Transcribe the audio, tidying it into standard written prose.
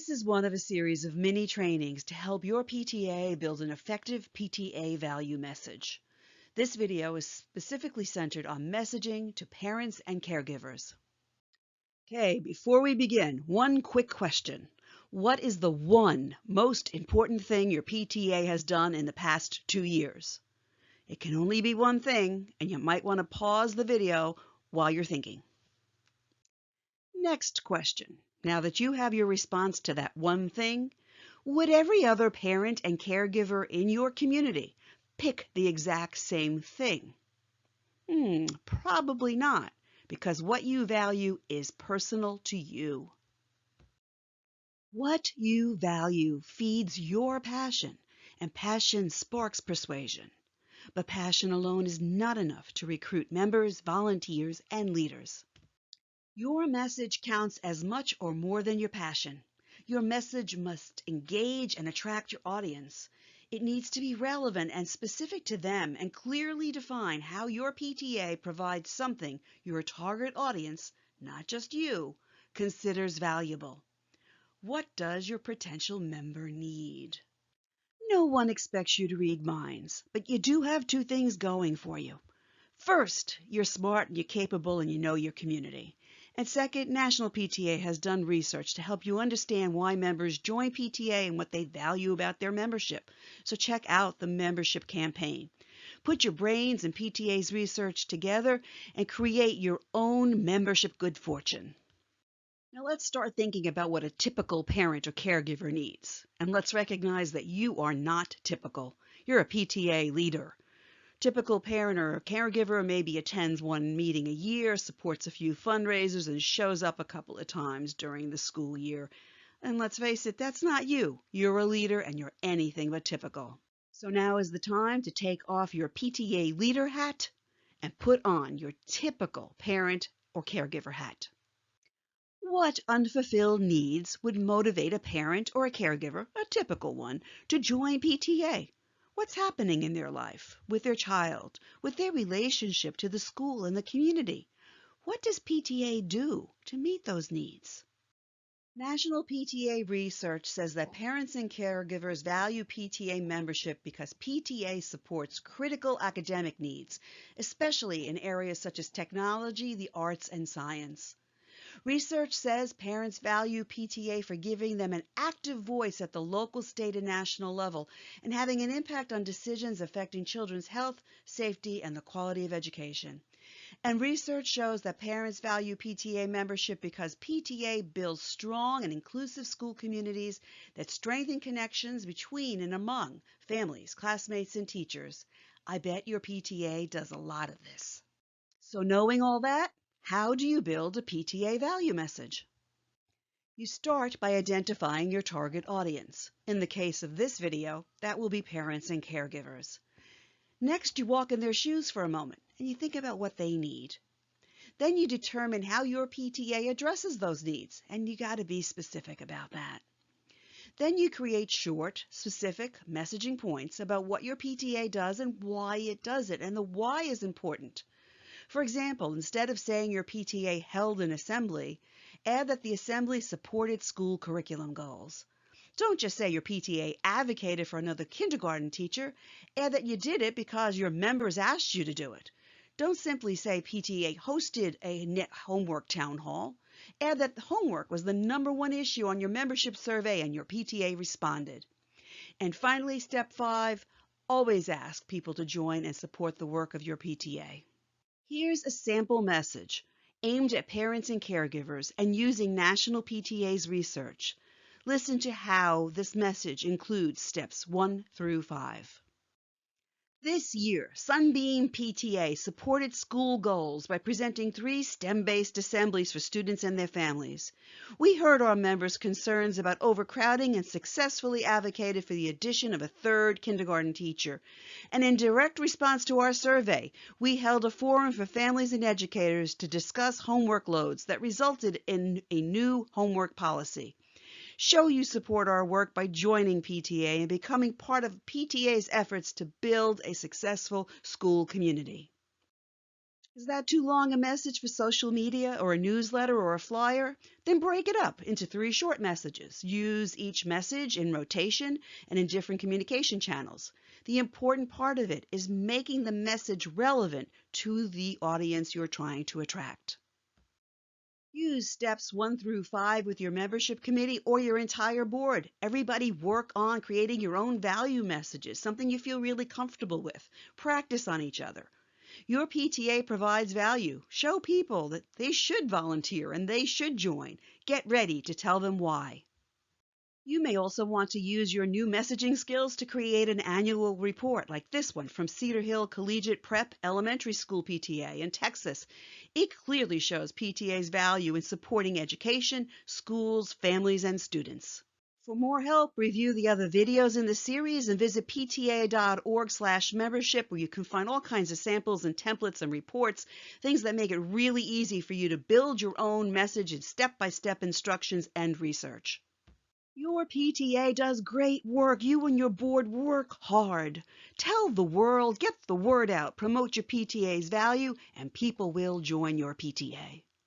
This is one of a series of mini trainings to help your PTA build an effective PTA value message. This video is specifically centered on messaging to parents and caregivers. Okay, before we begin, one quick question. What is the one most important thing your PTA has done in the past 2 years? It can only be one thing, and you might want to pause the video while you're thinking. Next question. Now that you have your response to that one thing, would every other parent and caregiver in your community pick the exact same thing? Probably not, because what you value is personal to you. What you value feeds your passion, and passion sparks persuasion. But passion alone is not enough to recruit members, volunteers, and leaders. Your message counts as much or more than your passion. Your message must engage and attract your audience. It needs to be relevant and specific to them and clearly define how your PTA provides something your target audience, not just you, considers valuable. What does your potential member need? No one expects you to read minds, but you do have two things going for you. First, you're smart and you're capable and you know your community. And second, National PTA has done research to help you understand why members join PTA and what they value about their membership. So check out the membership campaign. Put your brains and PTA's research together and create your own membership good fortune. Now let's start thinking about what a typical parent or caregiver needs. And let's recognize that you are not typical. You're a PTA leader. Typical parent or caregiver maybe attends one meeting a year, supports a few fundraisers, and shows up a couple of times during the school year. And let's face it, that's not you. You're a leader and you're anything but typical. So now is the time to take off your PTA leader hat and put on your typical parent or caregiver hat. What unfulfilled needs would motivate a parent or a caregiver, a typical one, to join PTA? What's happening in their life, with their child, with their relationship to the school and the community? What does PTA do to meet those needs? National PTA research says that parents and caregivers value PTA membership because PTA supports critical academic needs, especially in areas such as technology, the arts, and science. Research says parents value PTA for giving them an active voice at the local, state, and national level and having an impact on decisions affecting children's health, safety, and the quality of education. And research shows that parents value PTA membership because PTA builds strong and inclusive school communities that strengthen connections between and among families, classmates, and teachers. I bet your PTA does a lot of this. So knowing all that, how do you build a PTA value message? You start by identifying your target audience. In the case of this video, that will be parents and caregivers. Next, you walk in their shoes for a moment and you think about what they need. Then you determine how your PTA addresses those needs, and you got to be specific about that. Then you create short, specific messaging points about what your PTA does and why it does it, and the why is important. For example, instead of saying your PTA held an assembly, add that the assembly supported school curriculum goals. Don't just say your PTA advocated for another kindergarten teacher. Add that you did it because your members asked you to do it. Don't simply say PTA hosted a net homework town hall. Add that the homework was the #1 issue on your membership survey and your PTA responded. And finally, step 5, always ask people to join and support the work of your PTA. Here's a sample message aimed at parents and caregivers and using National PTA's research. Listen to how this message includes steps 1 through 5. This year, Sunbeam PTA supported school goals by presenting 3 STEM-based assemblies for students and their families. We heard our members' concerns about overcrowding and successfully advocated for the addition of a 3rd kindergarten teacher. And in direct response to our survey, we held a forum for families and educators to discuss homework loads that resulted in a new homework policy. Show you support our work by joining PTA and becoming part of PTA's efforts to build a successful school community. Is that too long a message for social media or a newsletter or a flyer? Then break it up into 3 short messages. Use each message in rotation and in different communication channels. The important part of it is making the message relevant to the audience you're trying to attract. Use steps 1 through 5 with your membership committee or your entire board. Everybody work on creating your own value messages, something you feel really comfortable with. Practice on each other. Your PTA provides value. Show people that they should volunteer and they should join. Get ready to tell them why. You may also want to use your new messaging skills to create an annual report like this one from Cedar Hill Collegiate Prep Elementary School PTA in Texas. It clearly shows PTA's value in supporting education, schools, families, and students. For more help, review the other videos in the series and visit pta.org/membership, where you can find all kinds of samples and templates and reports, things that make it really easy for you to build your own message and step-by-step instructions and research. Your PTA does great work. You and your board work hard. Tell the world, get the word out, promote your PTA's value, and people will join your PTA.